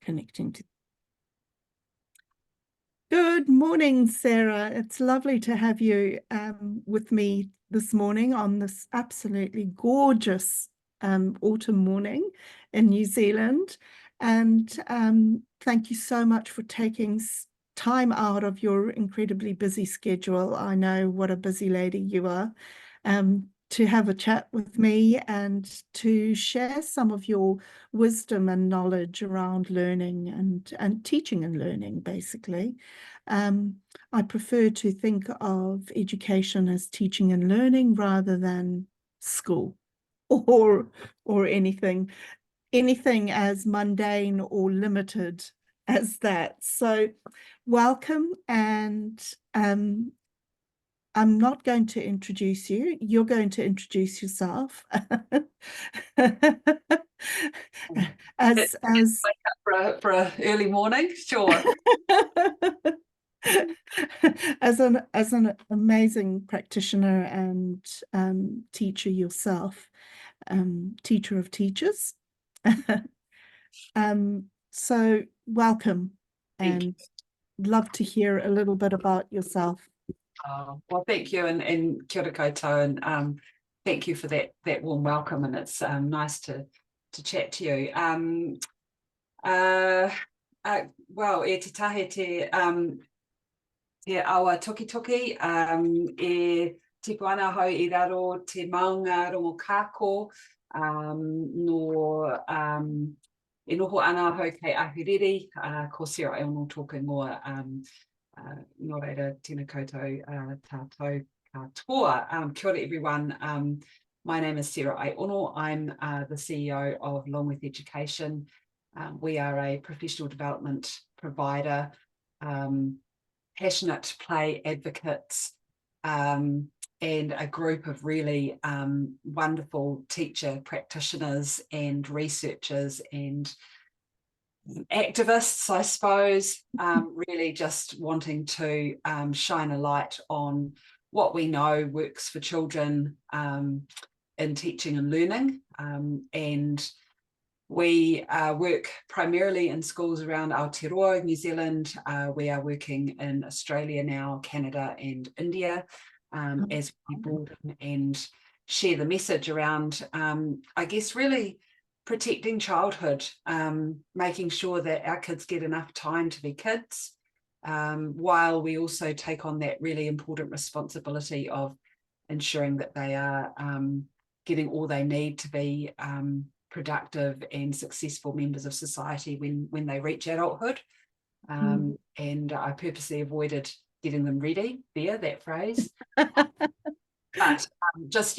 connecting to. Good morning, Sarah. It's lovely to have you with me this morning on this absolutely gorgeous autumn morning in New Zealand. And thank you so much for taking time out of your incredibly busy schedule. I know what a busy lady you are. To have a chat with me and to share some of your wisdom and knowledge around learning and teaching and learning, basically. I prefer to think of education as teaching and learning rather than school or anything as mundane or limited as that. So welcome, and I'm not going to introduce you. You're going to introduce yourself. as wake up for a early morning, sure. As an amazing practitioner and teacher yourself, teacher of teachers. So welcome, and love to hear a little bit about yourself. Well, thank you, and kia ora koutou, and thank you for that warm welcome, and it's nice to chat to you. Well, e te tahe te awa toki, e tipu ana hau I raro te maunga rongo kako, no e noho ana hau kei ahuriri, ko Sarah Aiono tōku ingoa, nō reira tēnā koutou tātou katoa. Kia ora everyone. My name is Sarah Aiono. I'm the CEO of Along With Education. We are a professional development provider, passionate play advocates, and a group of really wonderful teacher practitioners and researchers and activists, I suppose, really just wanting to shine a light on what we know works for children in teaching and learning. And we work primarily in schools around Aotearoa, New Zealand. We are working in Australia now, Canada and India, as we broaden and share the message around, I guess, really protecting childhood, making sure that our kids get enough time to be kids, while we also take on that really important responsibility of ensuring that they are getting all they need to be productive and successful members of society when they reach adulthood. And I purposely avoided getting them ready there, that phrase. But just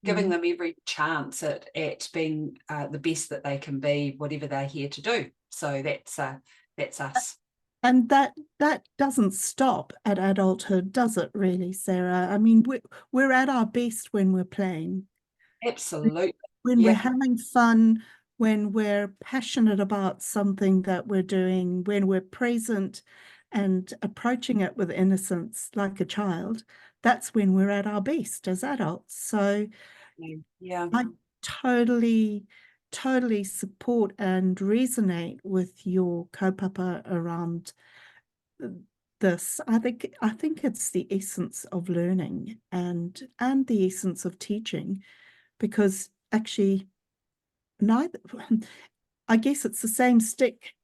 giving them every chance at being the best that they can be, whatever they're here to do. So that's us. And that doesn't stop at adulthood, does it really, Sarah? I mean, we're at our best when we're playing. Absolutely. When we're having fun, when we're passionate about something that we're doing, when we're present and approaching it with innocence like a child, that's when we're at our best as adults. So yeah, I totally support and resonate with your kaupapa around this. I think it's the essence of learning and the essence of teaching, because actually I guess it's the same stick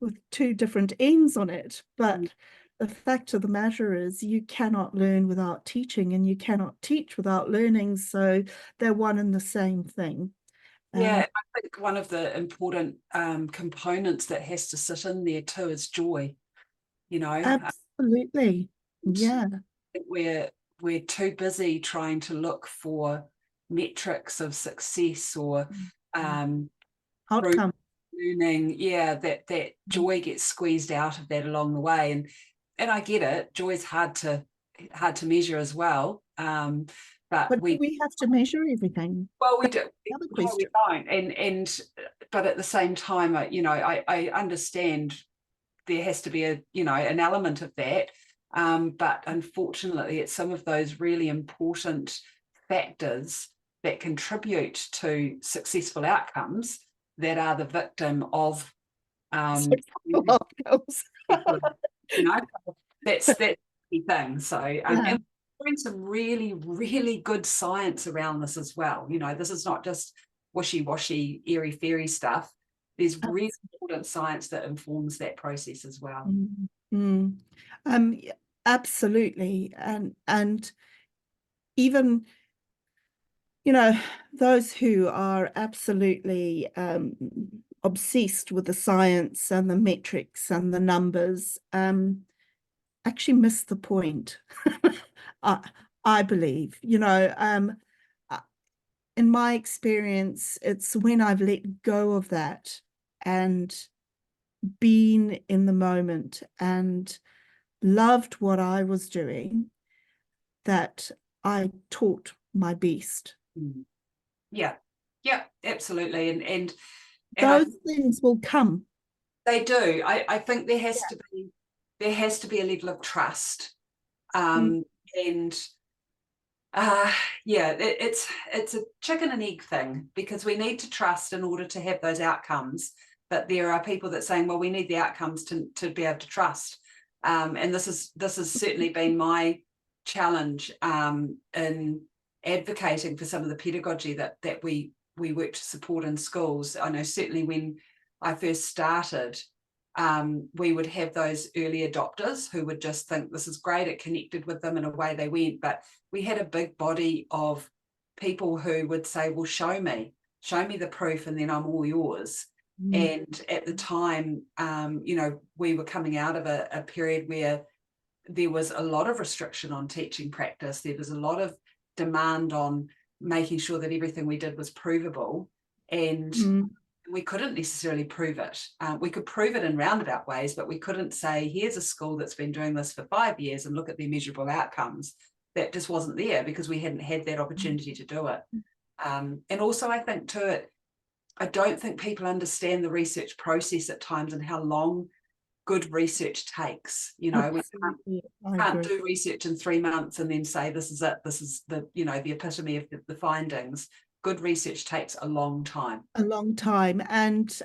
with two different ends on it, but the fact of the matter is you cannot learn without teaching, and you cannot teach without learning, so they're one and the same thing. Yeah, I think one of the important components that has to sit in there too is joy, Absolutely. Yeah. We're too busy trying to look for metrics of success or outcome learning, that joy gets squeezed out of that along the way, and I get it. Joy is hard to measure as well, but we have to measure everything. Well, we do. We don't, but at the same time, I understand there has to be an element of that, but unfortunately, it's some of those really important factors that contribute to successful outcomes that are the victim of You know, that's the key thing. So, and we're doing some really, really good science around this as well. You know, this is not just wishy-washy, airy-fairy stuff. There's really important science that informs that process as well. Absolutely. And even, you know, those who are absolutely obsessed with the science and the metrics and the numbers actually miss the point. I believe, you know, in my experience, it's when I've let go of that and been in the moment and loved what I was doing that I taught my best. Yeah, absolutely. And those things will come. They do. I think there has to be a level of trust. And it's a chicken and egg thing, because we need to trust in order to have those outcomes. But there are people that saying, well, we need the outcomes to be able to trust. And this has certainly been my challenge in advocating for some of the pedagogy that we work to support in schools. I know certainly when I first started, we would have those early adopters who would just think this is great, it connected with them and away they went. But we had a big body of people who would say, well, show me the proof and then I'm all yours. And at the time, you know, we were coming out of a period where there was a lot of restriction on teaching practice. There was a lot of demand on making sure that everything we did was provable, and we couldn't necessarily prove it. We could prove it in roundabout ways, but we couldn't say, here's a school that's been doing this for 5 years and look at their measurable outcomes. That just wasn't there because we hadn't had that opportunity to do it. And also I think too, I don't think people understand the research process at times and how long good research takes. You know, we can't do research in 3 months and then say this is it, this is the, you know, the epitome of the findings. Good research takes a long time. And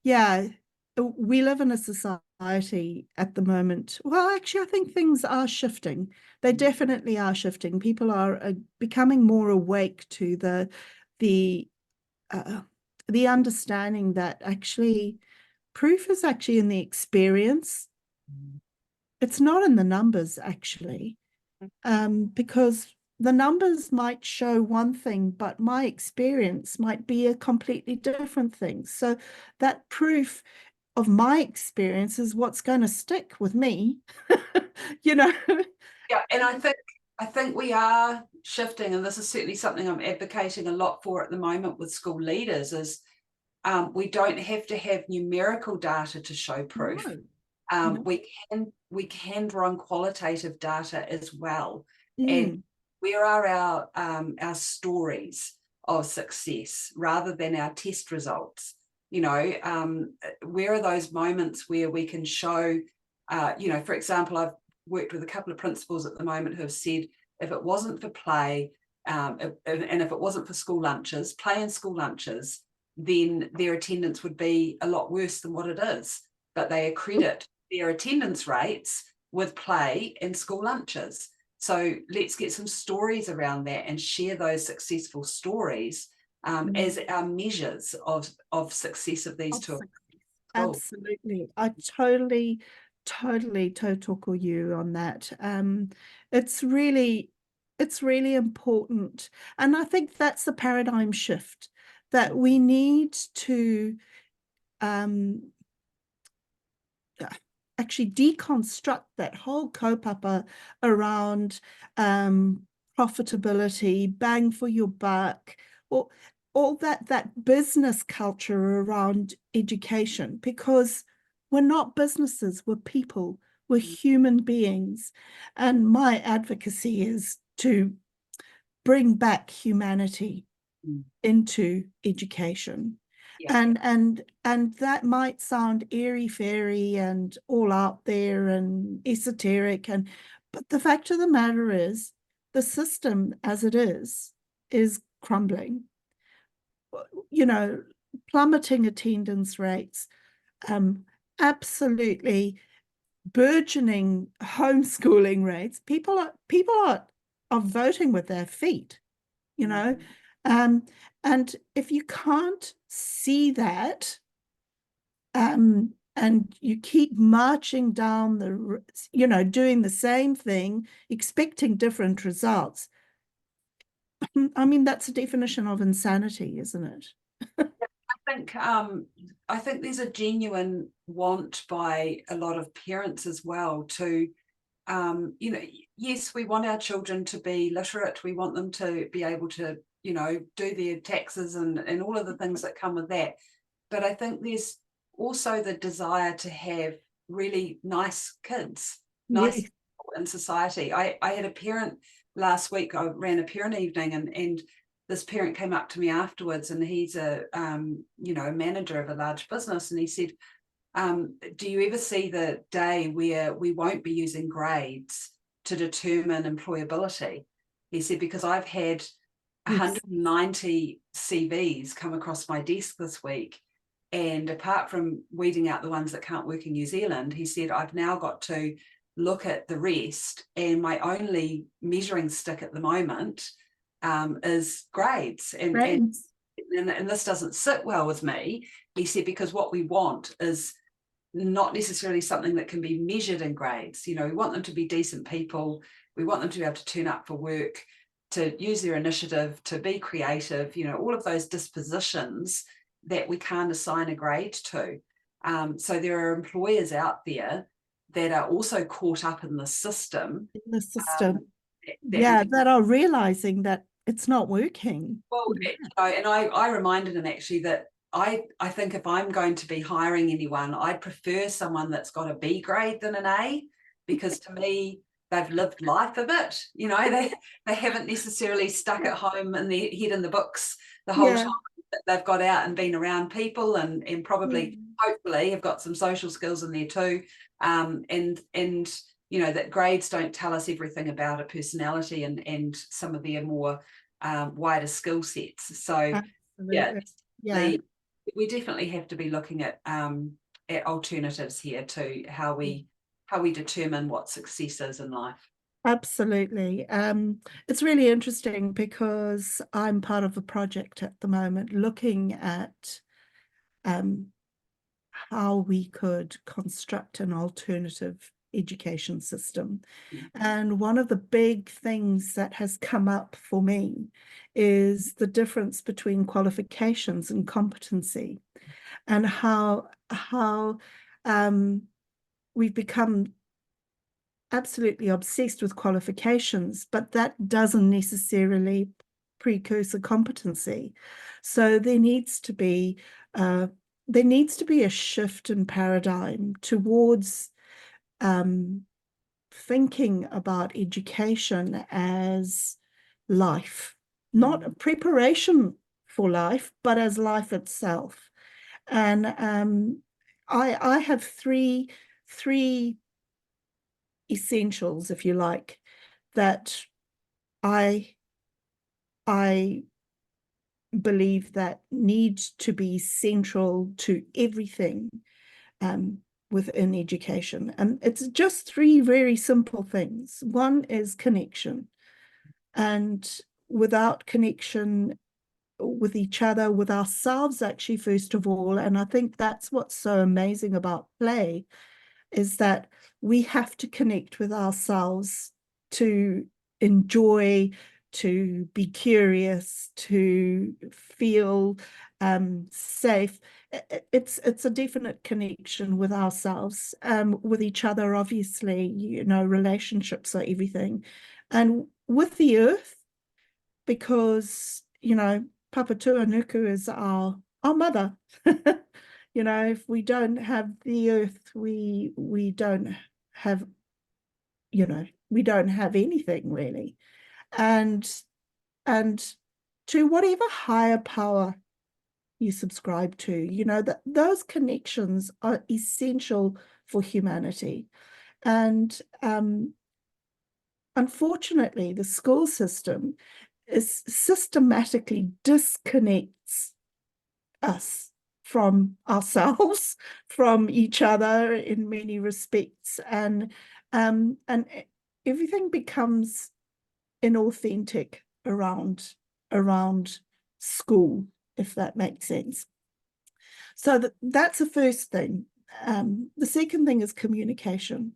yeah, we live in a society at the moment. Well, actually, I think things are shifting. They definitely are shifting. People are becoming more awake to the understanding that actually proof is actually in the experience. It's not in the numbers, actually, because the numbers might show one thing, but my experience might be a completely different thing. So that proof of my experience is what's going to stick with me, you know? Yeah, and I think we are shifting, and this is certainly something I'm advocating a lot for at the moment with school leaders, is we don't have to have numerical data to show proof. No. We can draw on qualitative data as well. And where are our stories of success rather than our test results? You know, where are those moments where we can show, you know, for example, I've worked with a couple of principals at the moment who have said, if it wasn't for play, and if it wasn't for school lunches, play and school lunches, then their attendance would be a lot worse than what it is. But they accredit their attendance rates with play and school lunches. So let's get some stories around that and share those successful stories as our measures of success of these two. Absolutely. I totally tautoko you on that. It's really important. And I think that's the paradigm shift, that we need to actually deconstruct that whole kaupapa around profitability, bang for your buck, or all that business culture around education, because we're not businesses, we're people, we're human beings. And my advocacy is to bring back humanity into education. Yeah. And that might sound airy-fairy and all out there and esoteric, but the fact of the matter is the system as it is crumbling. You know, plummeting attendance rates, um, absolutely burgeoning homeschooling rates, people are voting with their feet, you know. And if you can't see that, and you keep marching down doing the same thing, expecting different results, I mean, that's a definition of insanity, isn't it? I think there's a genuine want by a lot of parents as well to, yes, we want our children to be literate. We want them to be able to, do their taxes and all of the things that come with that. But I think there's also the desire to have really nice kids, nice Yes. people in society. I had a parent last week. I ran a parent evening, and this parent came up to me afterwards, and he's a manager of a large business, and he said, do you ever see the day where we won't be using grades to determine employability? He said, because I've had 190 CVs come across my desk this week, and apart from weeding out the ones that can't work in New Zealand, he said, I've now got to look at the rest, and my only measuring stick at the moment is grades. And this doesn't sit well with me. He said, because what we want is not necessarily something that can be measured in grades. We want them to be decent people. We want them to be able to turn up for work, to use their initiative, to be creative, all of those dispositions that we can't assign a grade to. So there are employers out there that are also caught up in the system. That are realizing that it's not working. Well, and I reminded him actually that I think if I'm going to be hiring anyone, I'd prefer someone that's got a B grade than an A, because to me, they've lived life a bit. They haven't necessarily stuck at home in their head in the books the whole time. They've got out and been around people, and probably, hopefully, have got some social skills in there too. And that grades don't tell us everything about a personality and some of their more wider skill sets. So we definitely have to be looking at alternatives here to how we determine what success is in life. Absolutely. It's really interesting because I'm part of a project at the moment looking at how we could construct an alternative education system. And one of the big things that has come up for me is the difference between qualifications and competency, and how we've become absolutely obsessed with qualifications, but that doesn't necessarily precursor competency. So there needs to be a shift in paradigm towards thinking about education as life, not a preparation for life, but as life itself. And I have three essentials, if you like, that I believe that need to be central to everything within education. And it's just three very simple things. One is connection. And without connection with each other, with ourselves, actually, first of all, and I think that's what's so amazing about play, is that we have to connect with ourselves to enjoy, to be curious, to feel safe. It's a definite connection with ourselves, with each other, obviously, relationships are everything. And with the earth, because, Papatūānuku is our mother. If we don't have the earth, we don't have, we don't have anything really. And to whatever higher power you subscribe to, that those connections are essential for humanity. And unfortunately, the school system is systematically disconnects us from ourselves, from each other in many respects, and everything becomes inauthentic around school, if that makes sense. So that's the first thing. The second thing is communication.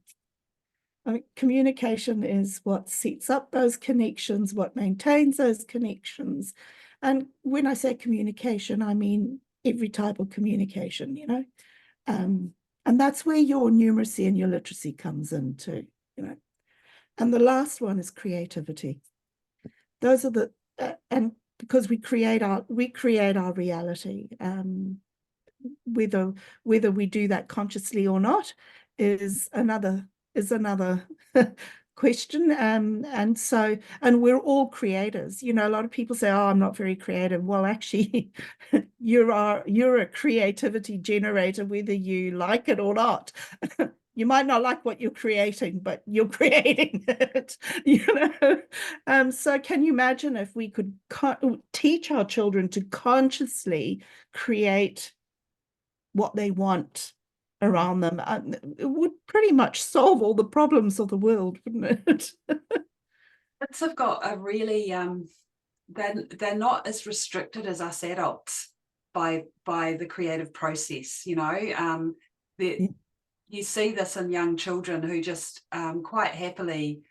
I mean, communication is what sets up those connections, what maintains those connections. And when I say communication, I mean every type of communication, you know. And that's where your numeracy and your literacy comes in too, you know. And the last one is creativity. Those are the and because we create our reality. Whether we do that consciously or not is another question. And we're all creators. You know, a lot of people say, "Oh, I'm not very creative." Well, actually, you're a creativity generator, whether you like it or not. You might not like what you're creating, but you're creating it, you know. So can you imagine if we could teach our children to consciously create what they want around them? It would pretty much solve all the problems of the world, wouldn't it? Kids have got a really, they're not as restricted as us adults by the creative process, you know. Yeah. You see this in young children who just quite happily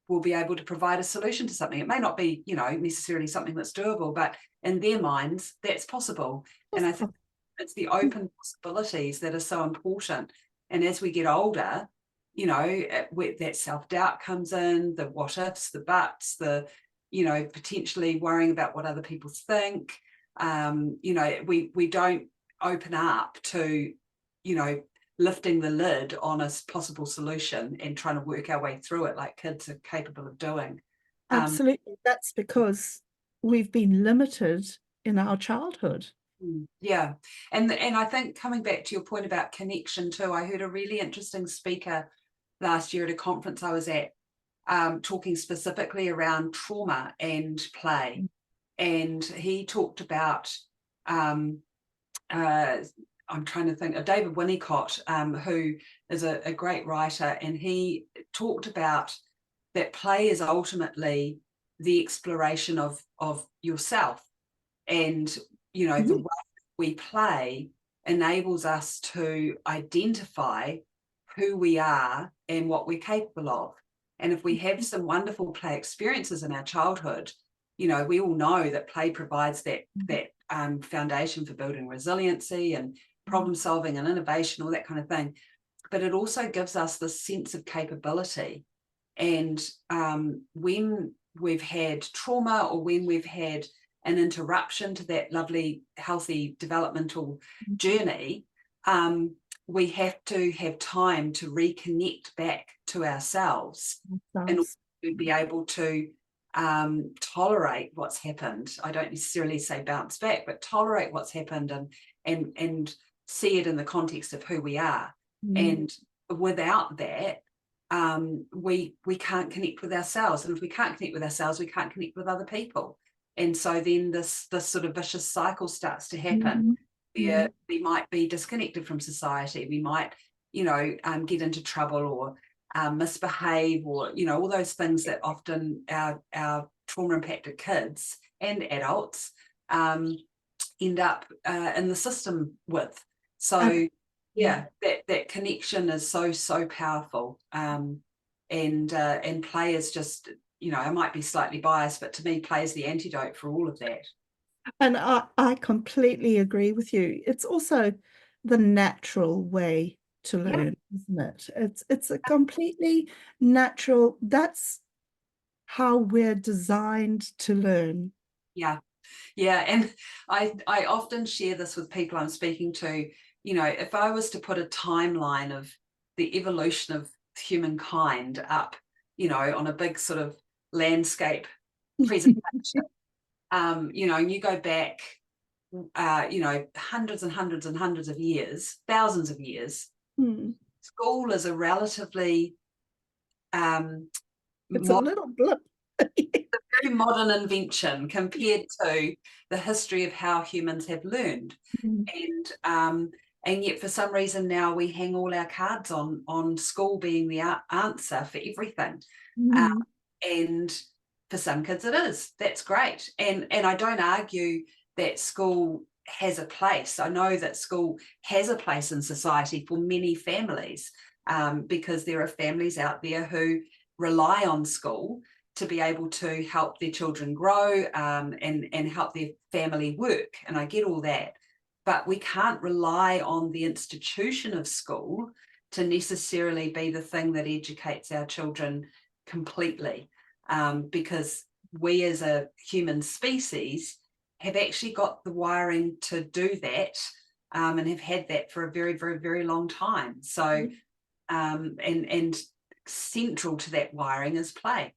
will be able to provide a solution to something. It may not be, you know, necessarily something that's doable, but in their minds, that's possible. And I think it's the open possibilities that are so important. And as we get older, you know, that self-doubt comes in, the what ifs, the buts, the, you know, potentially worrying about what other people think. You know, we don't open up to, you know, lifting the lid on a possible solution and trying to work our way through it like kids are capable of doing. Absolutely. That's because we've been limited in our childhood. Yeah. And I think coming back to your point about connection too, I heard a really interesting speaker last year at a conference I was at, talking specifically around trauma and play. And he talked about I'm trying to think of David Winnicott, who is a great writer, and he talked about that play is ultimately the exploration of yourself. And, you know, the way we play enables us to identify who we are and what we're capable of. And if we have some wonderful play experiences in our childhood, you know, we all know that play provides that foundation for building resiliency and problem solving and innovation, all that kind of thing. But it also gives us this sense of capability. And when we've had trauma or when we've had an interruption to that lovely, healthy developmental journey, we have to have time to reconnect back to ourselves and to be able to tolerate what's happened. I don't necessarily say bounce back, but tolerate what's happened and see it in the context of who we are. And without that, we can't connect with ourselves. And if we can't connect with ourselves, we can't connect with other people. And so then this sort of vicious cycle starts to happen. Where we might be disconnected from society. We might, you know, get into trouble or misbehave, or, you know, all those things that often our trauma impacted kids and adults end up in the system with. So yeah, that connection is so powerful. And play is just, you know, I might be slightly biased, but to me, play is the antidote for all of that. And I completely agree with you. It's also the natural way to learn, isn't it? It's a completely natural, that's how we're designed to learn. Yeah. And I often share this with people I'm speaking to. You know, if I was to put a timeline of the evolution of humankind up, you know, on a big sort of landscape presentation, you know, and you go back, you know, hundreds and hundreds and hundreds of years, thousands of years, school is a relatively it's a little blip. a very very modern invention compared to the history of how humans have learned. And yet for some reason now we hang all our cards on school being the answer for everything. And for some kids it is. That's great. And I don't argue that school has a place. I know that school has a place in society for many families, because there are families out there who rely on school to be able to help their children grow, and help their family work. And I get all that. But we can't rely on the institution of school to necessarily be the thing that educates our children completely, because we as a human species have actually got the wiring to do that, and have had that for a very, very, very long time. So, and central to that wiring is play.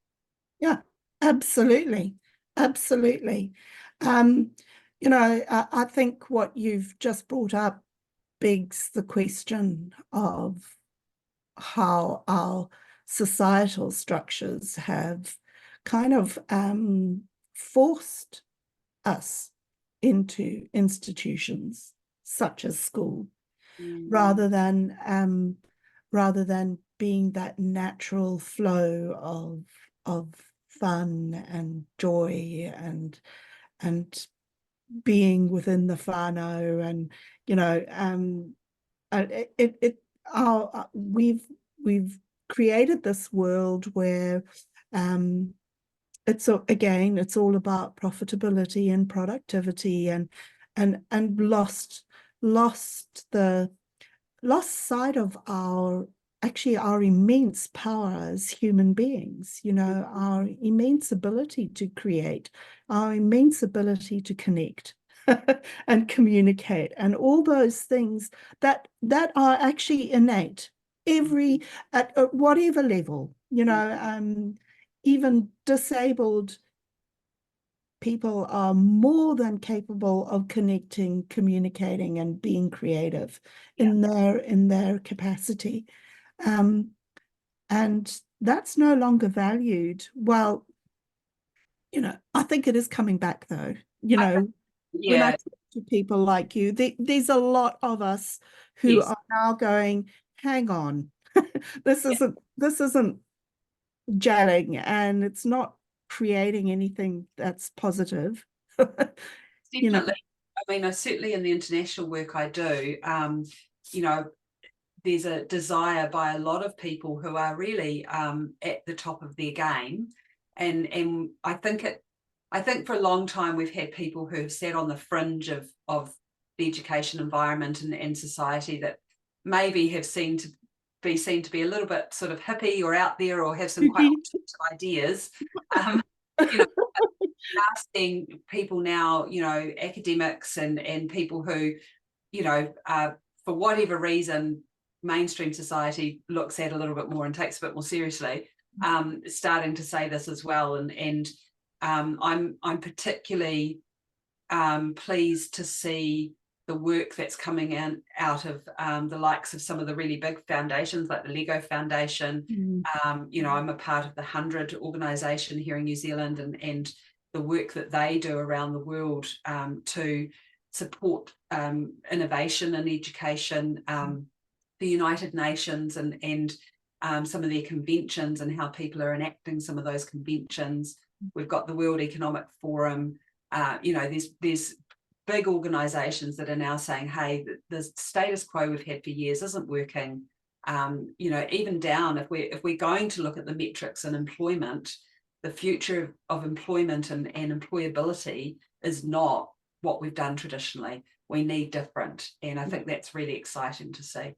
Yeah, absolutely. Absolutely. I think what you've just brought up begs the question of how our societal structures have kind of forced us into institutions such as school, rather than being that natural flow of fun and joy and being within the whānau. And we've created this world where it's all about profitability and productivity, and lost sight of our immense power as human beings, our immense ability to create, our immense ability to connect and communicate, and all those things that are actually innate at whatever level, even disabled people are more than capable of connecting, communicating, and being creative in their capacity. And that's no longer valued. Well, I think it is coming back though. When I talk to people like you, there's a lot of us who are now going, hang on, this isn't gelling, and it's not creating anything that's positive. Definitely. I mean, certainly in the international work I do, there's a desire by a lot of people who are really at the top of their game, and I think for a long time we've had people who have sat on the fringe of the education environment and society that maybe have seen to be a little bit sort of hippie or out there, or have some quite alternative ideas. Asking people now, academics and people who, for whatever reason, mainstream society looks at a little bit more and takes a bit more seriously, starting to say this as well. And I'm particularly pleased to see the work that's coming out of the likes of some of the really big foundations like the Lego Foundation. I'm a part of the 100 organisation here in New Zealand, and the work that they do around the world to support innovation in education, the United Nations and some of their conventions and how people are enacting some of those conventions. We've got the World Economic Forum. There's big organisations that are now saying, hey, the status quo we've had for years isn't working. Even down, if we're going to look at the metrics in employment, the future of employment and employability is not what we've done traditionally. We need different. And I think that's really exciting to see.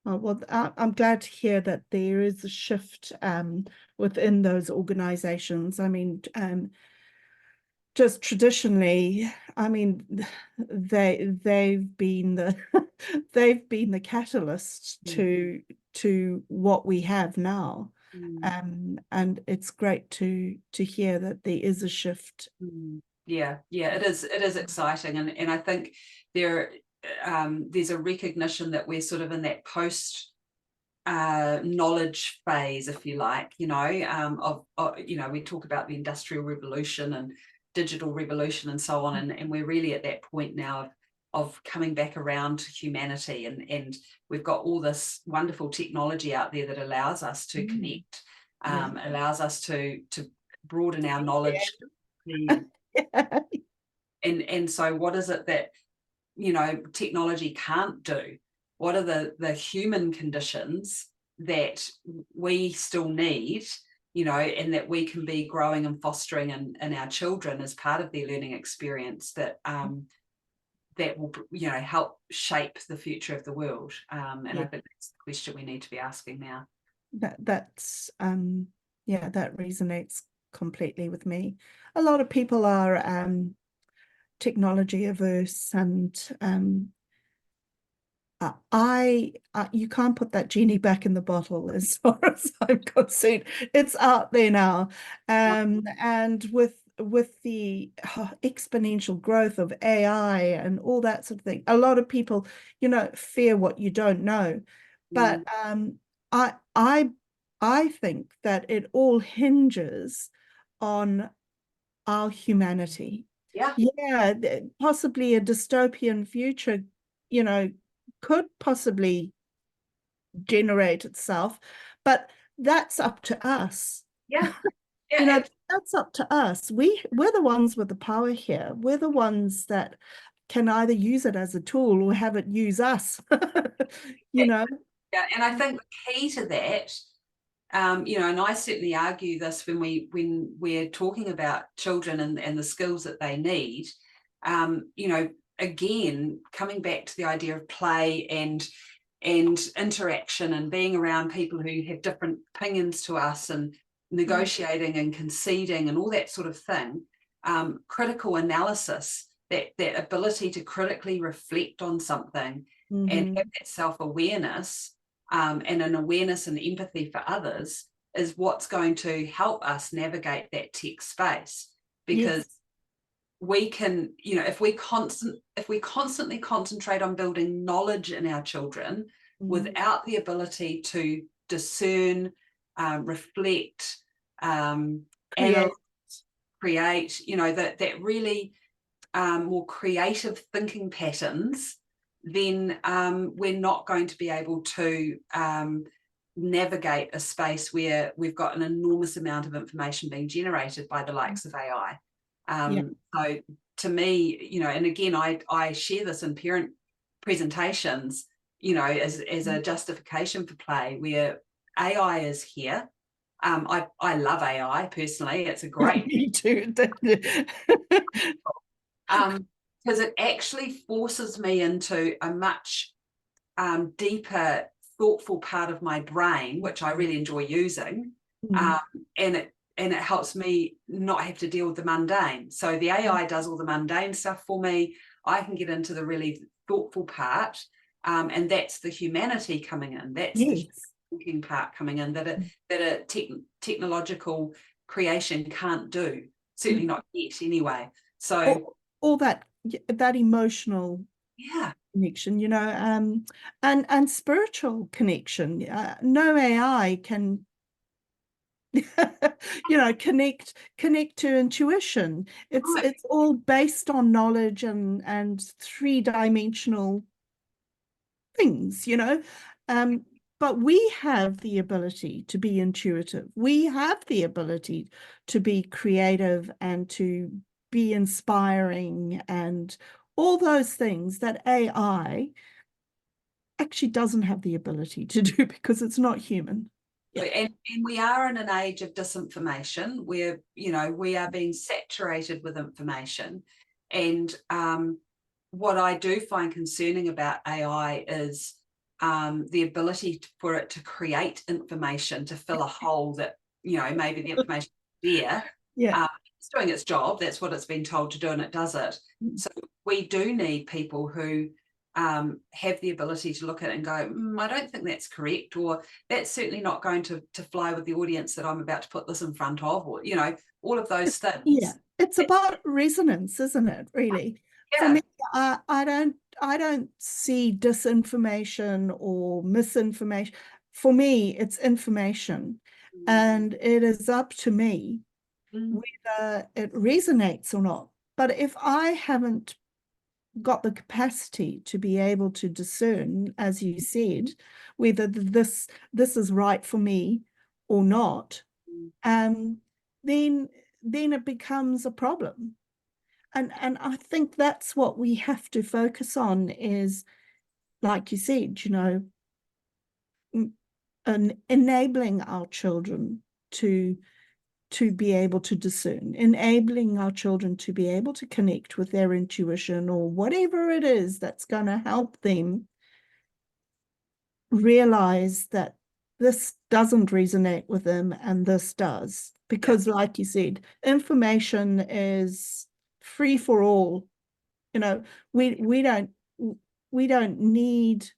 Oh, well, I'm glad to hear that there is a shift within those organizations. I mean, just traditionally, I mean, they've been the catalyst to what we have now. And it's great to hear that there is a shift. Yeah, it is exciting, and I think there's a recognition that we're sort of in that knowledge phase, if you like, we talk about the Industrial Revolution and digital revolution and so on, and we're really at that point now of coming back around to humanity, and we've got all this wonderful technology out there that allows us to connect, allows us to broaden our knowledge. And so what is it that technology can't do? What are the human conditions that we still need, and that we can be growing and fostering in our children as part of their learning experience that that will, help shape the future of the world. And I think that's the question we need to be asking now. That resonates completely with me. A lot of people are technology averse, and you can't put that genie back in the bottle as far as I'm concerned. It's out there now, and with the exponential growth of AI and all that sort of thing, a lot of people, fear what you don't know. But I think that it all hinges on our humanity. Yeah, possibly a dystopian future, could possibly generate itself, but that's up to us. That's up to us. We're the ones with the power here. We're the ones that can either use it as a tool or have it use us. Yeah, and I think the key to that, and I certainly argue this when we're talking about children and the skills that they need, again, coming back to the idea of play and interaction and being around people who have different opinions to us and negotiating and conceding and all that sort of thing, critical analysis, that ability to critically reflect on something and have that self-awareness, and an awareness and empathy for others is what's going to help us navigate that tech space. Because we can, if we constantly concentrate on building knowledge in our children without the ability to discern, reflect, analyze, create, that really more creative thinking patterns, then we're not going to be able to navigate a space where we've got an enormous amount of information being generated by the likes of AI. So to me, and again, I share this in parent presentations, as a justification for play, where AI is here. I love AI personally. It's a great me too. Because it actually forces me into a much deeper, thoughtful part of my brain, which I really enjoy using, and it helps me not have to deal with the mundane. So the AI does all the mundane stuff for me. I can get into the really thoughtful part, and that's the humanity coming in. That's the thinking part coming in that a technological creation can't do. Certainly not yet, anyway. So all that emotional connection, and spiritual connection. No AI can connect to intuition. It's all based on knowledge and three-dimensional things, but we have the ability to be intuitive. We have the ability to be creative and to be inspiring and all those things that AI actually doesn't have the ability to do because it's not human. And we are in an age of disinformation where, we are being saturated with information. And what I do find concerning about AI is the ability for it to create information to fill a hole that, maybe the information is there. It's doing its job. That's what it's been told to do, and it does it. So we do need people who have the ability to look at it and go, I don't think that's correct, or that's certainly not going to fly with the audience that I'm about to put this in front of, or, all of those things. Yeah, it's about resonance, isn't it, really? For me, I don't see disinformation or misinformation. for me, it's information, and it is up to me whether it resonates or not. But if I haven't got the capacity to be able to discern, as you said, whether this is right for me or not, then it becomes a problem. And I think that's what we have to focus on is, like you said, enabling our children to be able to discern, enabling our children to be able to connect with their intuition or whatever it is that's going to help them realize that this doesn't resonate with them and this does. Because like you said, information is free for all. We don't need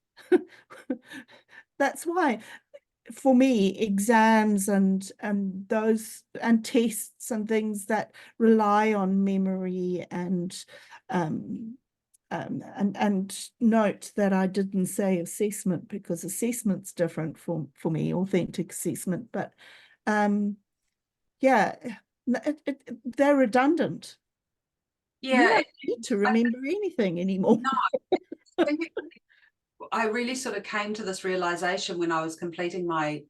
that's why for me, exams and those and tests and things that rely on memory and note that I didn't say assessment, because assessment's different for me, authentic assessment. But yeah, they're redundant. You Yeah, don't need to remember anything anymore. No, I think I really sort of came to this realization when I was completing my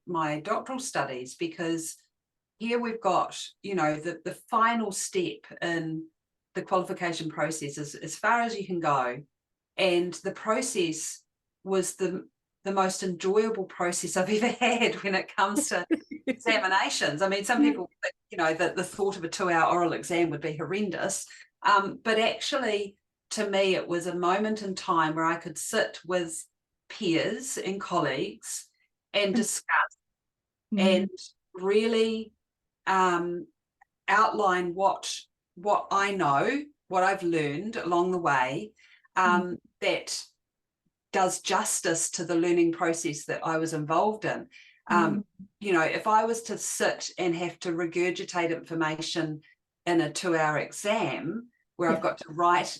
doctoral studies, because here we've got, the final step in the qualification process is as far as you can go. And the process was the most enjoyable process I've ever had when it comes to examinations. I mean, some people think, that the thought of a 2-hour oral exam would be horrendous. But actually, to me, it was a moment in time where I could sit with peers and colleagues and discuss and really outline what I know, what I've learned along the way, that does justice to the learning process that I was involved in. If I was to sit and have to regurgitate information in a 2-hour exam where I've got to write,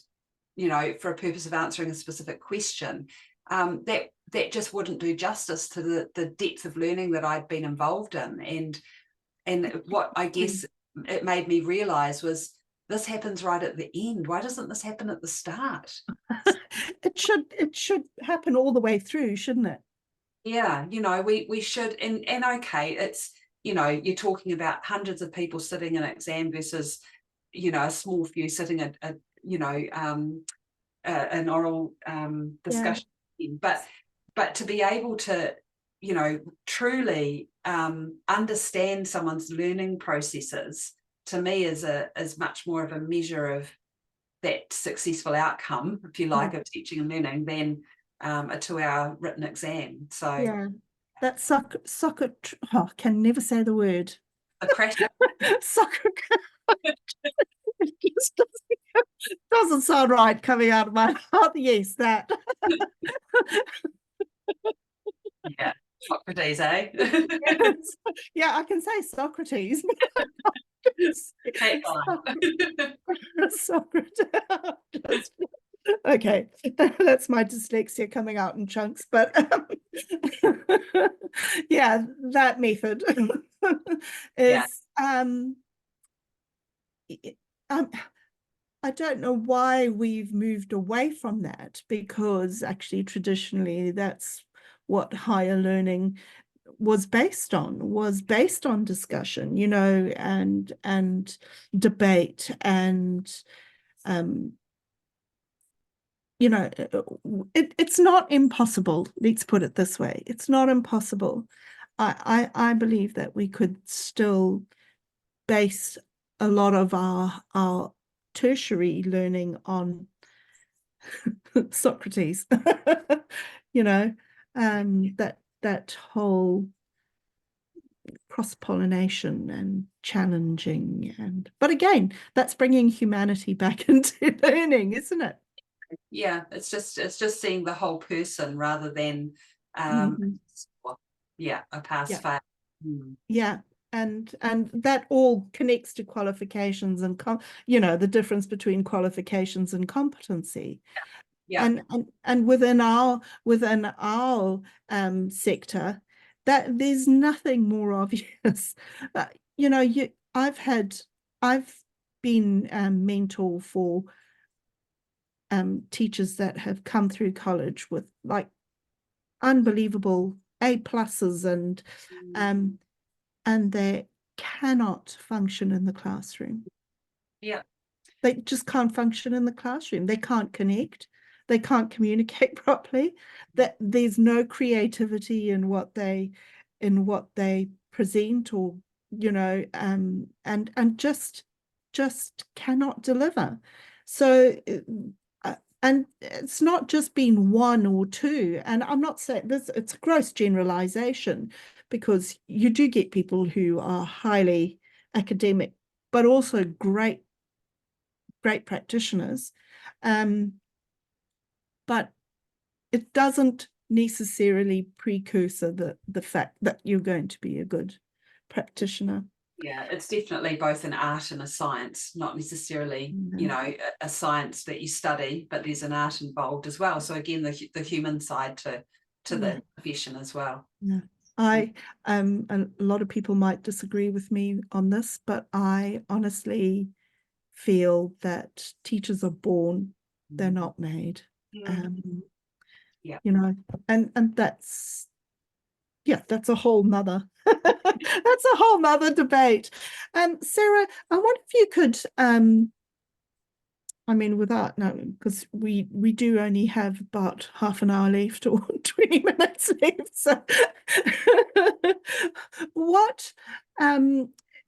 for a purpose of answering a specific question, that just wouldn't do justice to the depth of learning that I'd been involved in. And what I guess it made me realize was, this happens right at the end. Why doesn't this happen at the start? It should happen all the way through, shouldn't it? Yeah, we should, and okay, it's, you're talking about hundreds of people sitting in an exam versus, a small few sitting an oral discussion. But to be able to, truly understand someone's learning processes, to me is much more of a measure of that successful outcome, if you like, of teaching and learning than a 2-hour written exam. So that soccer I can never say the word. A crash. Soccer. It just doesn't sound right coming out of my mouth. Yes, that. Yeah, Socrates, eh? Yeah, I can say Socrates. Socrates. Okay, that's my dyslexia coming out in chunks, but yeah, that method is I don't know why we've moved away from that, because actually traditionally that's what higher learning was based on discussion, and debate, and it's not impossible. Let's put it this way. It's not impossible. I believe that we could still base a lot of our tertiary learning on Socrates, that whole cross-pollination and challenging, but again, that's bringing humanity back into learning, isn't it? Yeah, it's just seeing the whole person rather than a pass fail. Yeah, and that all connects to qualifications and the difference between qualifications and competency. And within our sector, that there's nothing more obvious. You know, I've been mentor for teachers that have come through college with like unbelievable A+s and they cannot function in the classroom. Yeah. They just can't function in the classroom. They can't connect. They can't communicate properly. That there's no creativity in what they present, or and just cannot deliver. So and it's not just been one or two. And I'm not saying this, it's a gross generalization, because you do get people who are highly academic, but also great practitioners. But it doesn't necessarily precursor the fact that you're going to be a good practitioner. Yeah, it's definitely both an art and a science, not necessarily, you know, a science that you study, but there's an art involved as well. So again, the human side to the profession as well. Yeah. A lot of people might disagree with me on this, but I honestly feel that teachers are born, they're not made. Yeah. You know, and that's a whole nother that's a whole nother debate. Sarah, I wonder if you could I mean, without no, because we do only have about half an hour left, or 20 minutes left. So what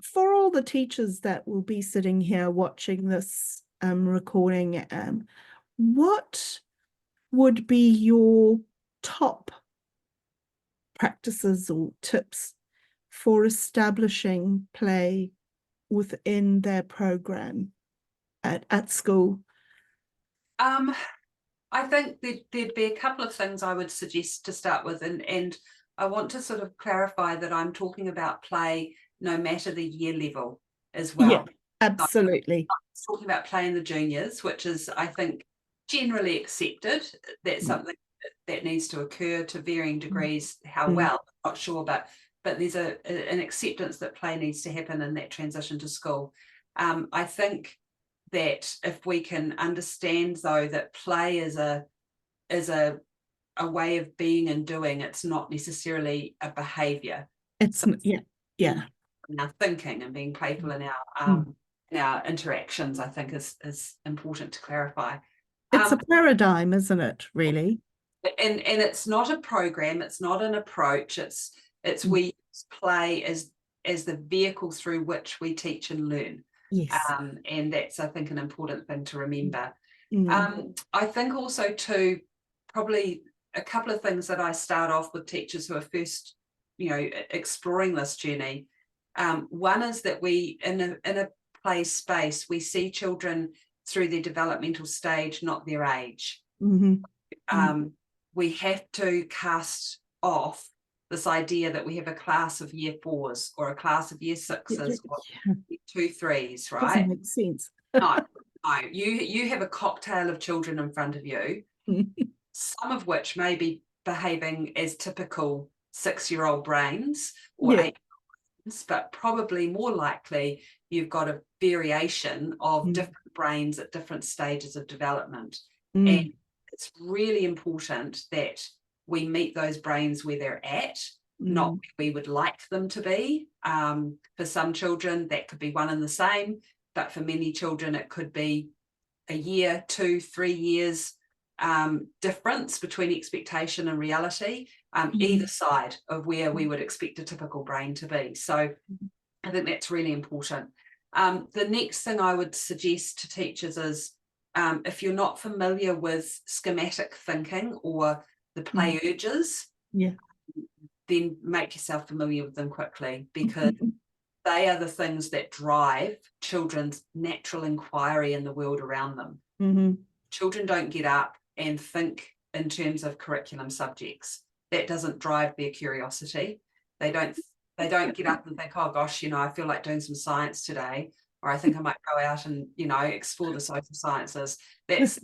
for all the teachers that will be sitting here watching this recording, what would be your top practices or tips for establishing play within their program at school? I think there'd be a couple of things I would suggest to start with, and I want to sort of clarify that I'm talking about play no matter the year level as well. Yeah, absolutely. I'm talking about play in the juniors, which is, I think, generally accepted. That's something that needs to occur to varying degrees. How well, I'm not sure, but there's an acceptance that play needs to happen in that transition to school. I think that if we can understand, though, that play is a way of being and doing, it's not necessarily a behavior. It's in our thinking and being playful in our interactions, I think is important to clarify. It's a paradigm, isn't it, really? And it's not a program, it's not an approach, it's we use play as the vehicle through which we teach and learn. Yes. And that's, I think, an important thing to remember. I think also too, probably a couple of things that I start off with teachers who are first, you know, exploring this journey. One is that we, in a play space, we see children through their developmental stage, not their age. We have to cast off this idea that we have a class of year 4s or a class of year 6s or 2 3s, right? Doesn't make sense. No, you have a cocktail of children in front of you, some of which may be behaving as typical 6-year-old brains or 8-year-olds, but probably more likely you've got a variation of different brains at different stages of development. And it's really important that we meet those brains where they're at, not where we would like them to be. For some children, that could be one and the same, but for many children, it could be a year, 2, 3 years difference between expectation and reality, either side of where we would expect a typical brain to be. So I think that's really important. The next thing I would suggest to teachers is, if you're not familiar with schematic thinking or the play urges, then make yourself familiar with them quickly, because they are the things that drive children's natural inquiry in the world around them. Children don't get up and think in terms of curriculum subjects. That doesn't drive their curiosity. They don't get up and think, oh gosh, you know, I feel like doing some science today, or I think I might go out and, you know, explore the social sciences. That's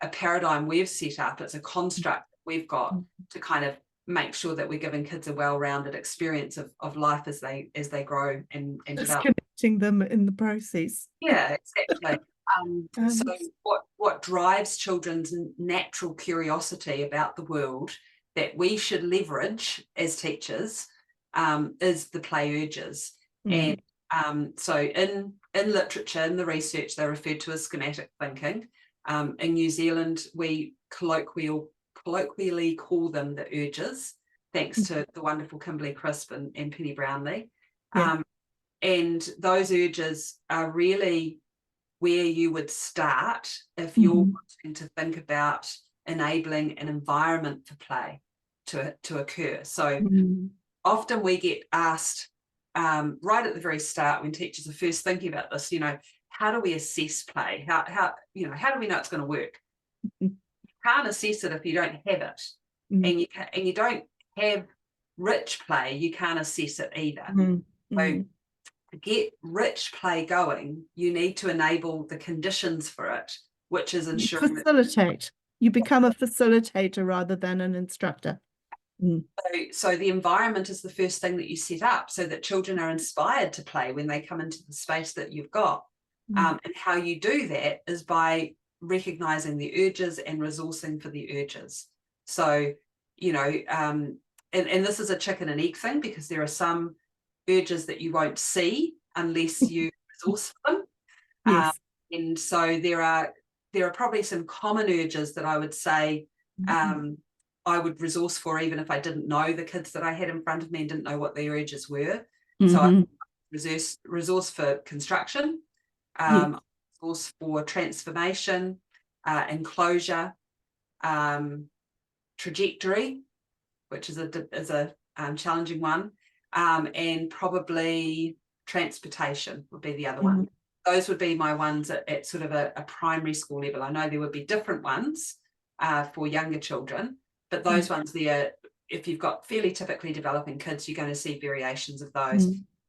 a paradigm we've set up. It's a construct that we've got to kind of make sure that we're giving kids a well-rounded experience of life as they grow and develop. Connecting them in the process. Yeah, exactly. So Um, what drives children's natural curiosity about the world that we should leverage as teachers is the play urges. mm, And so in literature, in the research, they're referred to as schematic thinking. In New Zealand, we colloquially call them the urges, thanks to the wonderful Kimberly Crisp and Penny Brownlee. yeah. And those urges are really where you would start if you're wanting to think about enabling an environment for play to occur. So often we get asked right at the very start, when teachers are first thinking about this, how do we assess play? How do we know it's going to work? You can't assess it if you don't have it, and you don't have rich play, you can't assess it either. So to get rich play going, you need to enable the conditions for it, which is ensuring facilitate. You become a facilitator rather than an instructor. So the environment is the first thing that you set up so that children are inspired to play when they come into the space that you've got. And how you do that is by recognizing the urges and resourcing for the urges. So, and this is a chicken and egg thing, because there are some urges that you won't see unless you resource for them. Yes. And so there are probably some common urges that I would say I would resource for, even if I didn't know the kids that I had in front of me and didn't know what their urges were. So I resource for construction, resource for transformation, enclosure, trajectory, which is a challenging one, and probably transportation would be the other one. Those would be my ones at sort of a primary school level. I know there would be different ones for younger children, but those ones there, if you've got fairly typically developing kids, you're going to see variations of those.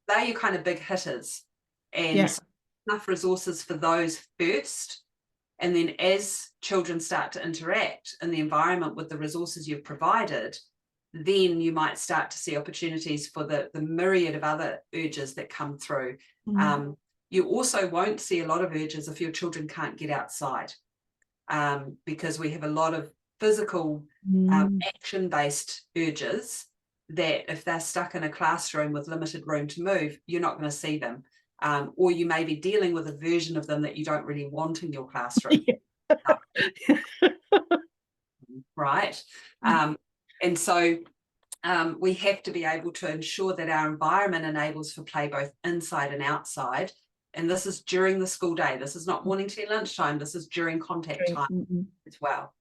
They're your kind of big hitters, and so enough resources for those first. And then as children start to interact in the environment with the resources you've provided, then you might start to see opportunities for the myriad of other urges that come through. You also won't see a lot of urges if your children can't get outside, because we have a lot of physical action-based urges that if they're stuck in a classroom with limited room to move, you're not going to see them. Or you may be dealing with a version of them that you don't really want in your classroom. Right? And so we have to be able to ensure that our environment enables for play both inside and outside. And this is during the school day. This is not morning tea, lunchtime. This is during contact time as well.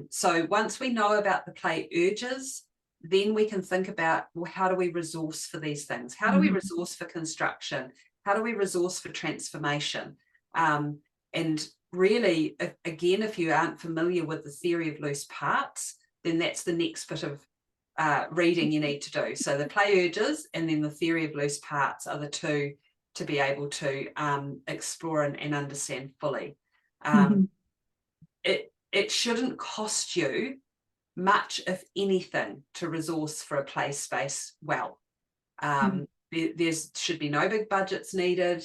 So once we know about the play urges, then we can think about, well, how do we resource for these things? How do we resource for construction? How do we resource for transformation? And really, if you aren't familiar with the theory of loose parts, then that's the next bit of reading you need to do. So the play urges and then the theory of loose parts are the two to be able to explore and understand fully. It shouldn't cost you much, if anything, to resource for a play space well. There should be no big budgets needed.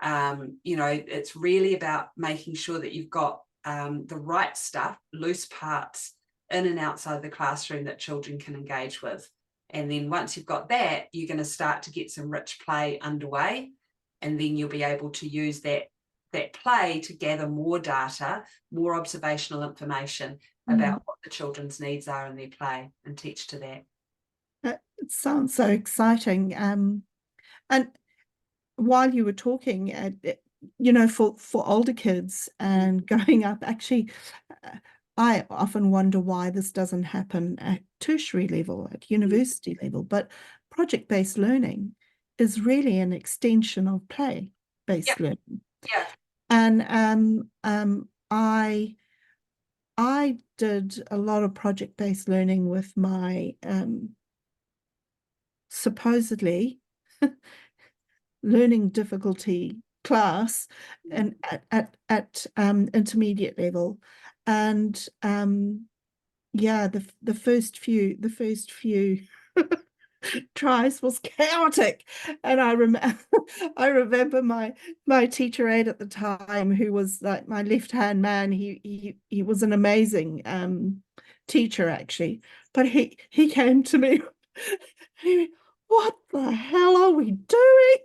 It's really about making sure that you've got the right stuff, loose parts, in and outside the classroom that children can engage with. And then once you've got that, you're going to start to get some rich play underway, and then you'll be able to use that play to gather more data, more observational information about what the children's needs are in their play, and teach to that. It sounds so exciting. And while you were talking, for older kids and going up, actually, I often wonder why this doesn't happen at tertiary level, at university level, but project-based learning is really an extension of play-based learning. Yeah. And I did a lot of project-based learning with my supposedly learning difficulty class at intermediate level, and yeah, the first few tries was chaotic. And I remember my teacher aide at the time, who was like my left-hand man. He was an amazing teacher, actually. But he came to me and he went, "What the hell are we doing?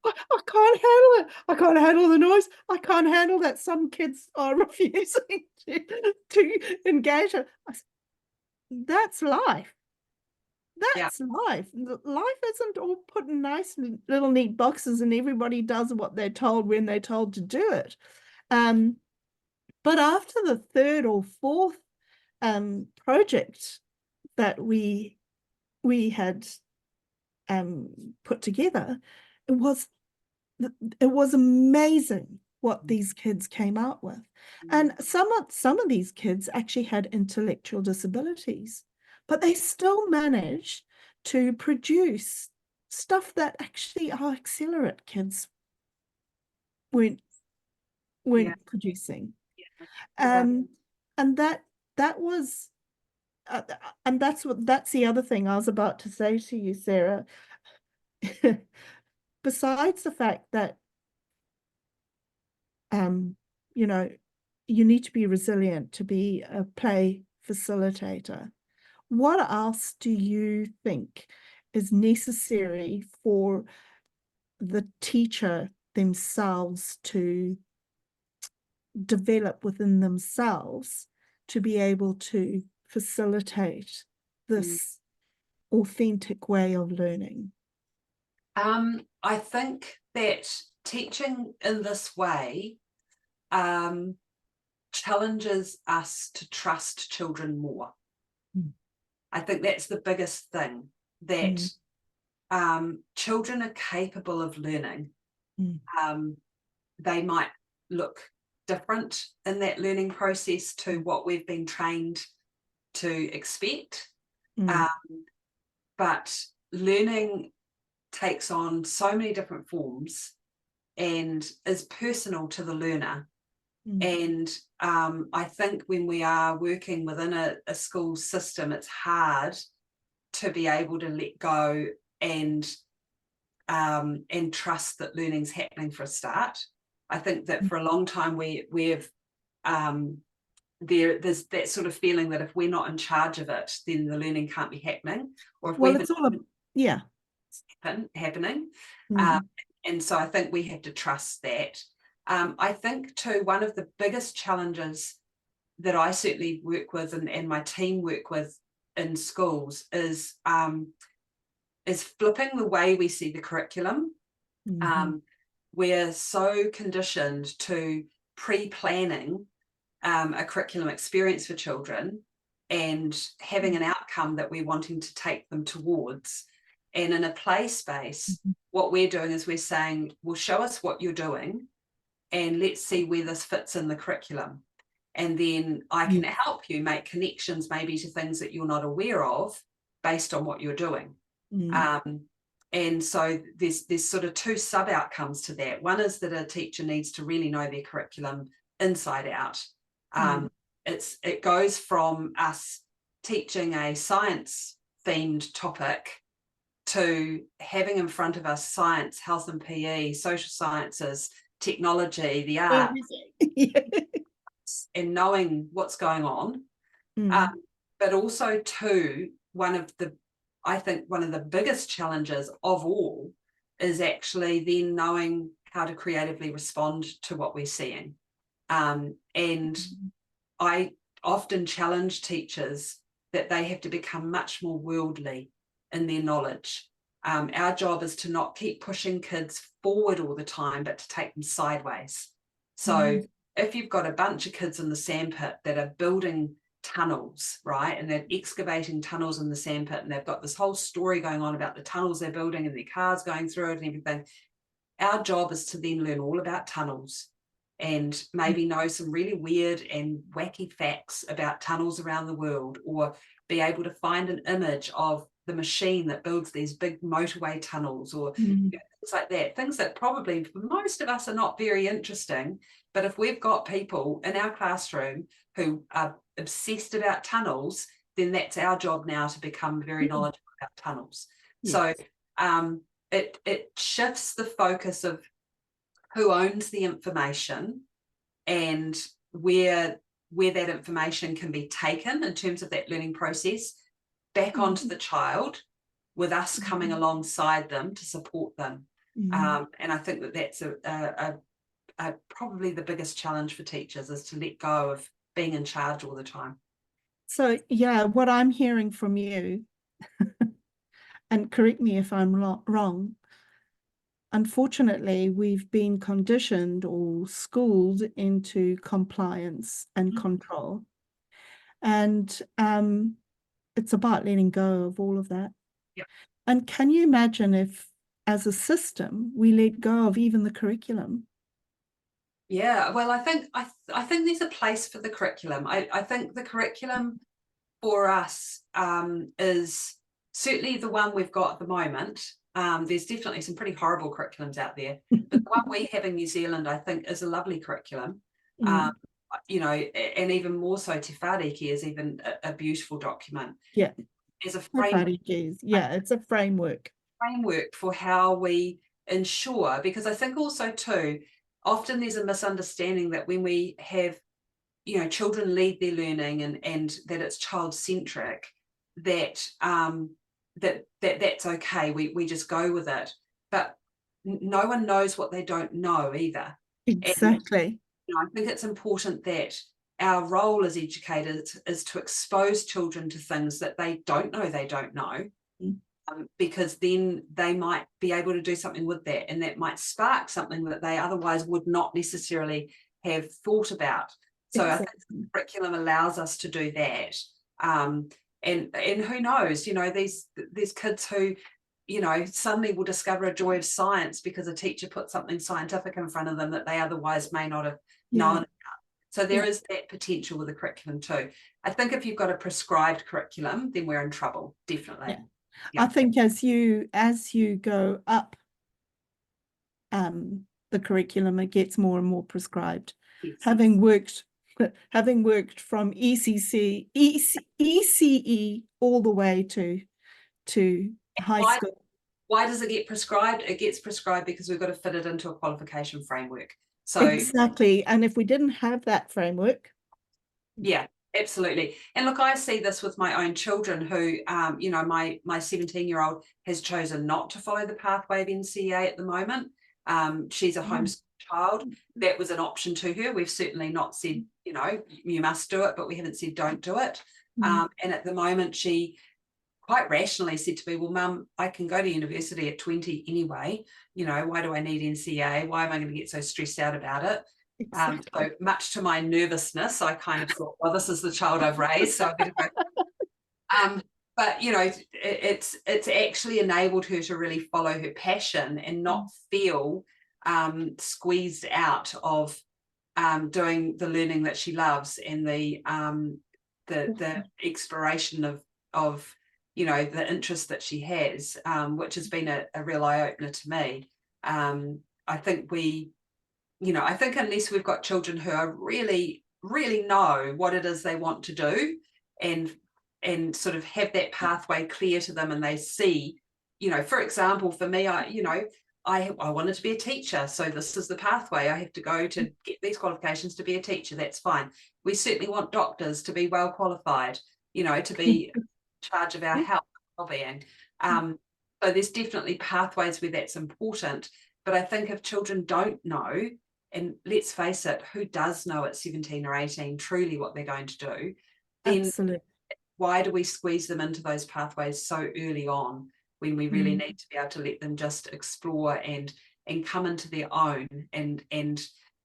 I can't handle it. I can't handle the noise. I can't handle that some kids are refusing to engage." I said, that's life. Yeah. That's life. Life isn't all put in nice little neat boxes and everybody does what they're told when they're told to do it. But after the third or fourth project that we had put together, it was amazing what these kids came out with. And some of these kids actually had intellectual disabilities, but they still managed to produce stuff that actually our accelerate kids weren't Yeah. producing. Yeah. And that was and that's the other thing I was about to say to you, Sarah. Besides the fact that you know, you need to be resilient to be a play facilitator. What else do you think is necessary for the teacher themselves to develop within themselves to be able to facilitate this authentic way of learning? I think that teaching in this way challenges us to trust children more. I think that's the biggest thing, that children are capable of learning. They might look different in that learning process to what we've been trained to expect, but learning takes on so many different forms and is personal to the learner. And I think when we are working within a school system, it's hard to be able to let go and trust that learning's happening for a start. I think that for a long time we've there's that sort of feeling that if we're not in charge of it, then the learning can't be happening, or if it's all happening. And so I think we have to trust that. I think too, one of the biggest challenges that I certainly work with and my team work with in schools is flipping the way we see the curriculum. We're so conditioned to pre-planning a curriculum experience for children and having an outcome that we're wanting to take them towards. And in a play space, what we're doing is we're saying, well, show us what you're doing and let's see where this fits in the curriculum. And then I can help you make connections maybe to things that you're not aware of based on what you're doing. And so there's sort of two sub-outcomes to that. One is that a teacher needs to really know their curriculum inside out. It goes from us teaching a science-themed topic to having in front of us science, health and PE, social sciences, technology, the arts, and knowing what's going on. But also too, I think one of the biggest challenges of all is actually then knowing how to creatively respond to what we're seeing. And I often challenge teachers that they have to become much more worldly in their knowledge. Our job is to not keep pushing kids forward all the time, but to take them sideways. So if you've got a bunch of kids in the sandpit that are building tunnels, right, and they're excavating tunnels in the sandpit, and they've got this whole story going on about the tunnels they're building and their cars going through it and everything, our job is to then learn all about tunnels and maybe know some really weird and wacky facts about tunnels around the world, or be able to find an image of the machine that builds these big motorway tunnels, or things like that, things that probably for most of us are not very interesting. But if we've got people in our classroom who are obsessed about tunnels, then that's our job now to become very knowledgeable about tunnels. Yes. So it shifts the focus of who owns the information and where that information can be taken in terms of that learning process back onto the child, with us coming alongside them to support them. And I think that that's probably the biggest challenge for teachers, is to let go of being in charge all the time. So yeah, what I'm hearing from you, and correct me if I'm wrong, unfortunately, we've been conditioned or schooled into compliance and control. And it's about letting go of all of that. Yep. And can you imagine if, as a system, we let go of even the curriculum? Yeah, well, I think there's a place for the curriculum. I think the curriculum for us is certainly the one we've got at the moment. There's definitely some pretty horrible curriculums out there, but the one we have in New Zealand, I think, is a lovely curriculum. You know, and even more so, Te Whāriki is even a beautiful document. Yeah, as a framework. Yeah, it's a framework For how we ensure, because I think also too, often there's a misunderstanding that when we have, you know, children lead their learning and that it's child-centric, that's okay, we just go with it. But no one knows what they don't know either. Exactly. And, you know, I think it's important that our role as educators is to expose children to things that they don't know, because then they might be able to do something with that, and that might spark something that they otherwise would not necessarily have thought about. So exactly. I think the curriculum allows us to do that. And who knows, you know, there's kids who, you know, suddenly will discover a joy of science because a teacher put something scientific in front of them that they otherwise may not have known about. So there is that potential with the curriculum too. I think if you've got a prescribed curriculum, then we're in trouble, definitely. I think as you go up the curriculum, it gets more and more prescribed. Yes. Having worked from ECE all the way to high school. Why does it get prescribed? It gets prescribed because we've got to fit it into a qualification framework. So exactly. And if we didn't have that framework. Yeah, absolutely. And look, I see this with my own children who, you know, my 17-year-old has chosen not to follow the pathway of NCEA at the moment. She's a homeschool child. That was an option to her. We've certainly not said, you know, you must do it, but we haven't said don't do it. And at the moment, she quite rationally said to me, well, Mum, I can go to university at 20 anyway. You know, why do I need NCEA? Why am I going to get so stressed out about it? Exactly. So much to my nervousness, I kind of thought, well, this is the child I've raised, so I better go. But you know, it's actually enabled her to really follow her passion and not feel squeezed out of doing the learning that she loves and the exploration of you know, the interest that she has, which has been a real eye-opener to me. I think I think unless we've got children who are really know what it is they want to do and sort of have that pathway clear to them, and they see, you know, for example, for me, I wanted to be a teacher, so this is the pathway. I have to go to get these qualifications to be a teacher. That's fine. We certainly want doctors to be well qualified, you know, to be in charge of our health and well-being. So there's definitely pathways where that's important. But I think if children don't know, and let's face it, who does know at 17 or 18 truly what they're going to do, then absolutely. Why do we squeeze them into those pathways so early on when we really need to be able to let them just explore and come into their own? And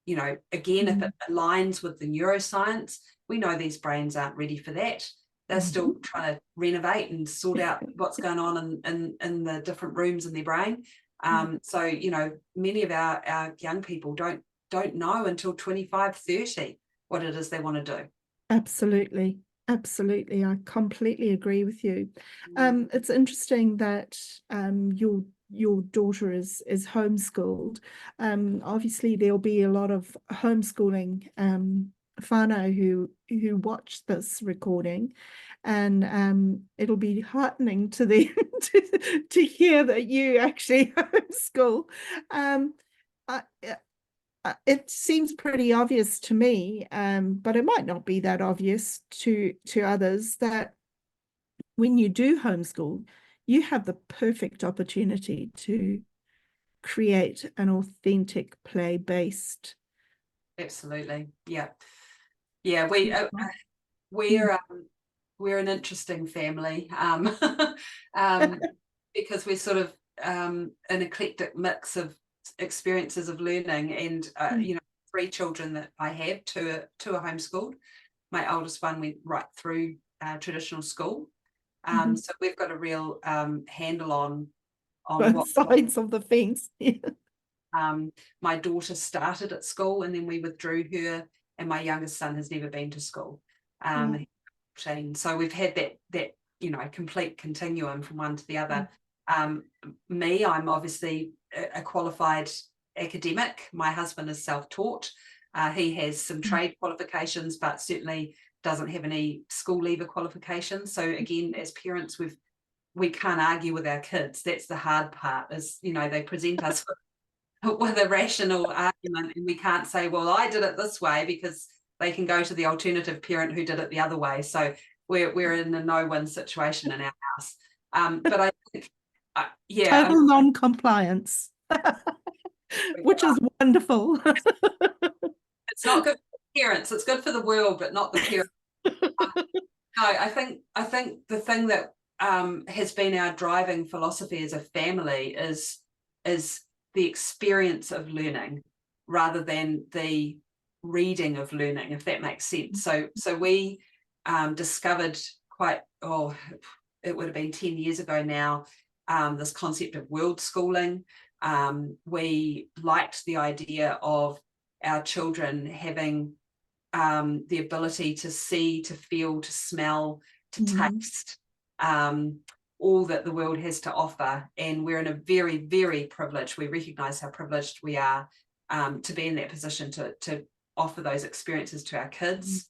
you know, again, if it aligns with the neuroscience, we know these brains aren't ready for that. They're still trying to renovate and sort out what's going on in the different rooms in their brain. So, you know, many of our young people don't know until 25, 30 what it is they want to do. Absolutely. I completely agree with you. It's interesting that your daughter is homeschooled. Obviously, there'll be a lot of homeschooling whānau who watch this recording, and it'll be heartening to them to hear that you actually homeschool. I, it seems pretty obvious to me, but it might not be that obvious to others, that when you do homeschool, you have the perfect opportunity to create an authentic play-based. Absolutely. Yeah. We're an interesting family, because we're sort of an eclectic mix of experiences of learning, and 3 children that I have, two are homeschooled. My oldest one went right through traditional school, so we've got a real handle on both sides of the fence. My daughter started at school, and then we withdrew her, and my youngest son has never been to school. So we've had that complete continuum from one to the other. I'm obviously a qualified academic. My husband is self-taught. He has some trade qualifications, but certainly doesn't have any school leaver qualifications. So again, as parents, we can't argue with our kids. That's the hard part, is they present us with a rational argument, and we can't say, well, I did it this way, because they can go to the alternative parent who did it the other way. So we're in a no-win situation in our house. But I think, total non-compliance, which is wonderful. It's not good for parents. It's good for the world, but not the parents. No, I think the thing that has been our driving philosophy as a family is the experience of learning rather than the reading of learning, if that makes sense. So we discovered it would have been 10 years ago now, this concept of world schooling. We liked the idea of our children having the ability to see, to feel, to smell, to taste all that the world has to offer. And we're in a very, very privileged, we recognise how privileged we are to be in that position to offer those experiences to our kids,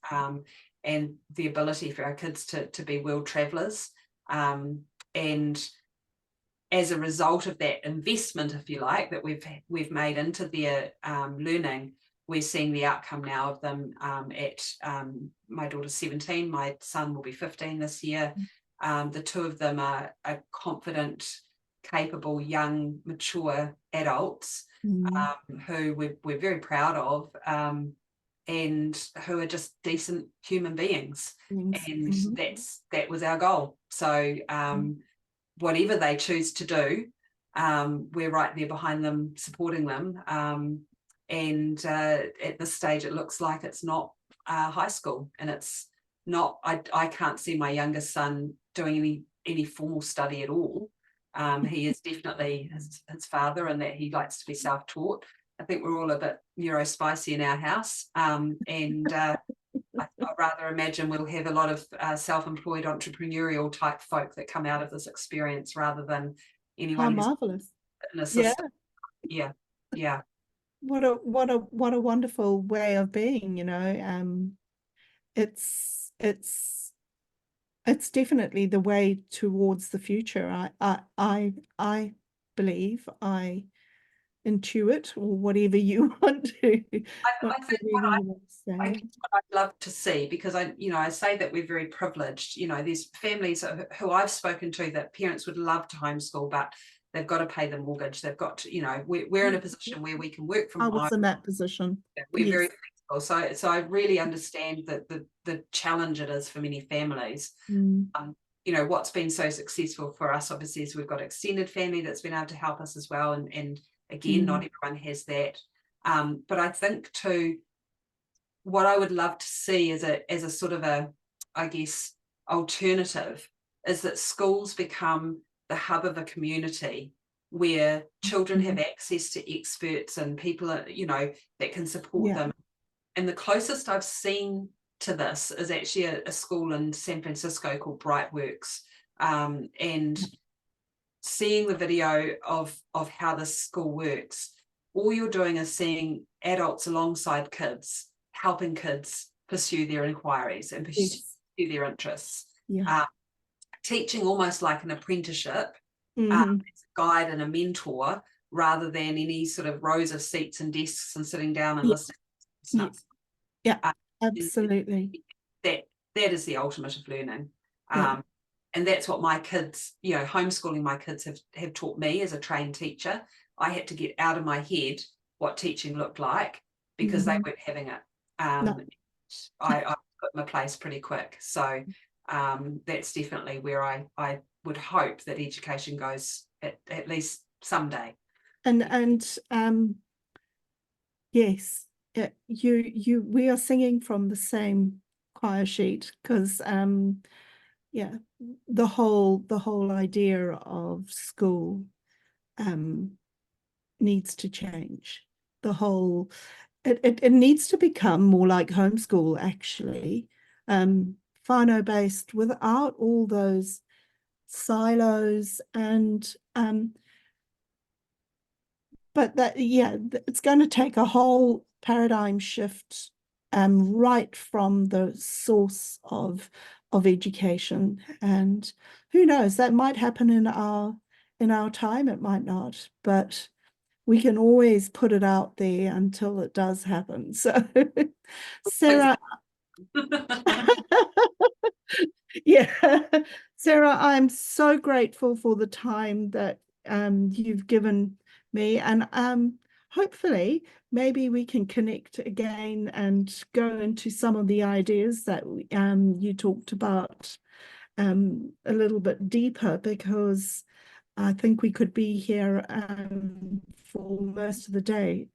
and the ability for our kids to be world travellers. And as a result of that investment, if you like, that we've made into their learning, we're seeing the outcome now of them at my daughter's 17, my son will be 15 this year. The two of them are confident, capable, young, mature adults who we're very proud of, and who are just decent human beings. And that was our goal. So whatever they choose to do, we're right there behind them, supporting them. And at this stage, it looks like it's not high school, and it's not. I can't see my youngest son doing any formal study at all. He is definitely his father, and that he likes to be self-taught. I think we're all a bit neurospicy in our house, and I'd rather imagine we'll have a lot of self-employed entrepreneurial type folk that come out of this experience, rather than anyone who's marvelous. An assistant. Yeah. What a wonderful way of being, it's definitely the way towards the future. I believe, I intuit, or whatever you want to. I think what I'd love to see, because I say that we're very privileged. There's families who I've spoken to that parents would love to homeschool, but they've got to pay the mortgage. They've got to, we're in a position where we can work from home. I was in that position. We're very flexible. So I really understand that the challenge it is for many families. What's been so successful for us, obviously, is we've got extended family that's been able to help us as well. And again, not everyone has that. But I think too, what I would love to see as a sort of alternative, is that schools become the hub of a community where children have access to experts and people that can support them. And the closest I've seen to this is actually a school in San Francisco called Brightworks, and seeing the video of how this school works. All you're doing is seeing adults alongside kids, helping kids pursue their inquiries and pursue their interests. Yeah. Teaching almost like an apprenticeship, Mm-hmm. as a guide and a mentor, rather than any sort of rows of seats and desks and sitting down and listening. Yeah, absolutely. That is the ultimate of learning. Yeah. And that's what my kids, homeschooling my kids have taught me as a trained teacher. I had to get out of my head what teaching looked like because they weren't having it. No. I put my place pretty quick. So that's definitely where I would hope that education goes at least someday. And yes, we are singing from the same choir sheet, because yeah, the whole idea of school needs to change. It needs to become more like homeschool, actually, whānau-based, without all those silos, and but that, yeah, it's going to take a whole paradigm shift, right from the source of education. And who knows, that might happen in our time, it might not, but we can always put it out there until it does happen. So Sarah, yeah, Sarah, I'm so grateful for the time that you've given me, and hopefully maybe we can connect again and go into some of the ideas that you talked about a little bit deeper, because I think we could be here for most of the day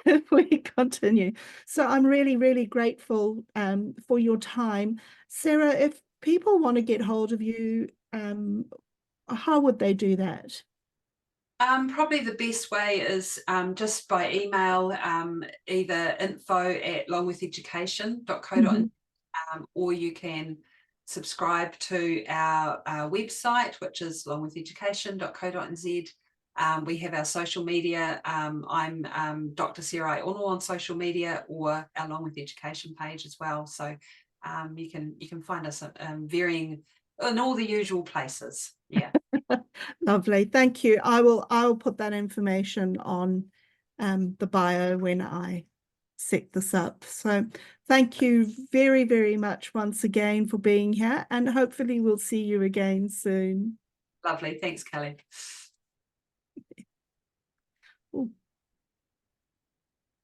if we continue. So I'm really, really grateful for your time. Sarah, if people want to get hold of you, how would they do that? Probably the best way is just by email, either info@longwitheducation.co.nz, or you can subscribe to our website, which is longwitheducation.co.nz. We have our social media. I'm Dr. Sarah Aiono on social media, or our Long With Education page as well. So you can find us varying in all the usual places. Yeah. Lovely. Thank you. I will put that information on the bio when I set this up. So thank you very, very much once again for being here, and hopefully we'll see you again soon. Lovely. Thanks, Kelly.